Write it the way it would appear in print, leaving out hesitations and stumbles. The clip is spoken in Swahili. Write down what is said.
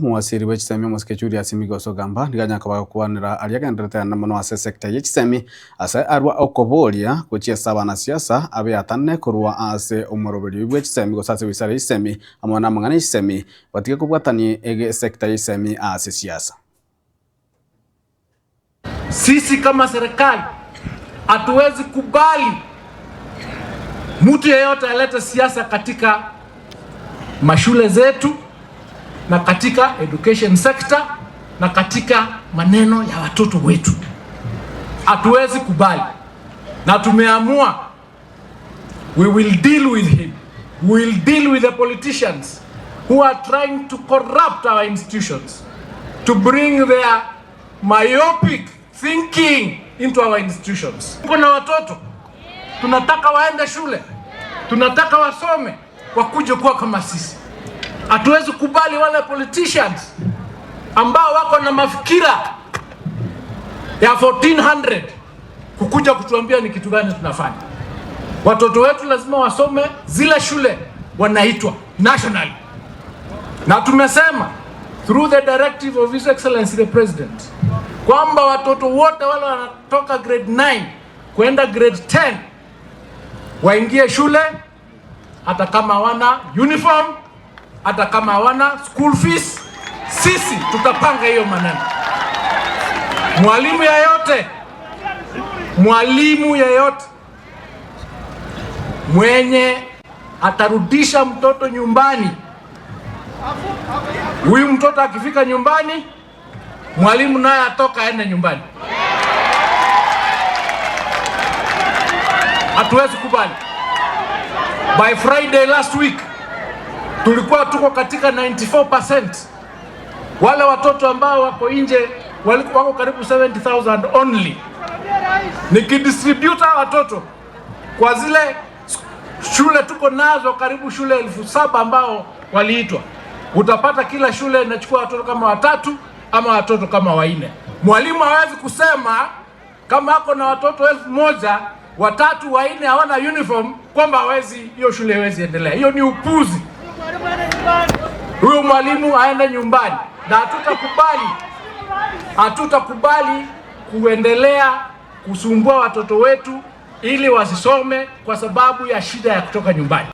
Mwasiri w'ekisemi Musikechuri Asimigoso gamba ndiganya kubanira aliagenderete na muno ase sector y'ekisemi ase arwa okoboria kuchiesa abanasiasa abe atane kurwa ase omoroberi w'ekisemi gosase wisara y'ekisemi amwe na mang'ana y'ekisemi batige kubwatani ege sector y'ekisemi ase siasa. Sisi kama serikali hatuwezi kubali mtu yeyote alete siasa katika mashule zetu na katika education sector na katika maneno ya watoto wetu. Hatuwezi kubali, na tumeamua we will deal with him. We will deal with the politicians who are trying to corrupt our institutions, to bring their myopic thinking into our institutions. Kuna watoto tunataka waende shule, tunataka wasome, wakuje kuwa kama sisi. Hatuwezi kubali wale politicians ambao wako na mafikira ya 1400 kukuja kutuambia ni kitu gani tunafanya. Watoto wetu lazima wasome zile shule wanaitwa nationally. Na tumesema through the directive of His Excellency the President kwamba watoto wote wale wanatoka grade 9 kwenda grade 10 waingie shule, hata kama wana uniform, hata kama wana school fees. Sisi tutapanga hiyo maneno. Mwalimu yeyote mwenye atarudisha mtoto nyumbani, huyu mtoto akifika nyumbani, mwalimu naye atoka aende nyumbani. Hatuwezi kubali. By Friday last week tulikuwa tuko katika 94%. Wale watoto ambao wako nje wako karibu 70,000 only. Nikidistributa watoto kwa zile shule tuko nazo karibu shule 7,000 ambao waliitwa, utapata kila shule inachukua watoto kama 3 ama watoto kama 4. Mwalimu hawezi kusema kama ako na watoto 1,000, 3, 4 hawana uniform kwamba hiyo shule haiwezi endelea. Hiyo ni upuzi. Huyo mwalimu aende nyumbani, na hatutakubali kuendelea kusumbua watoto wetu ili wasisome kwa sababu ya shida ya kutoka nyumbani.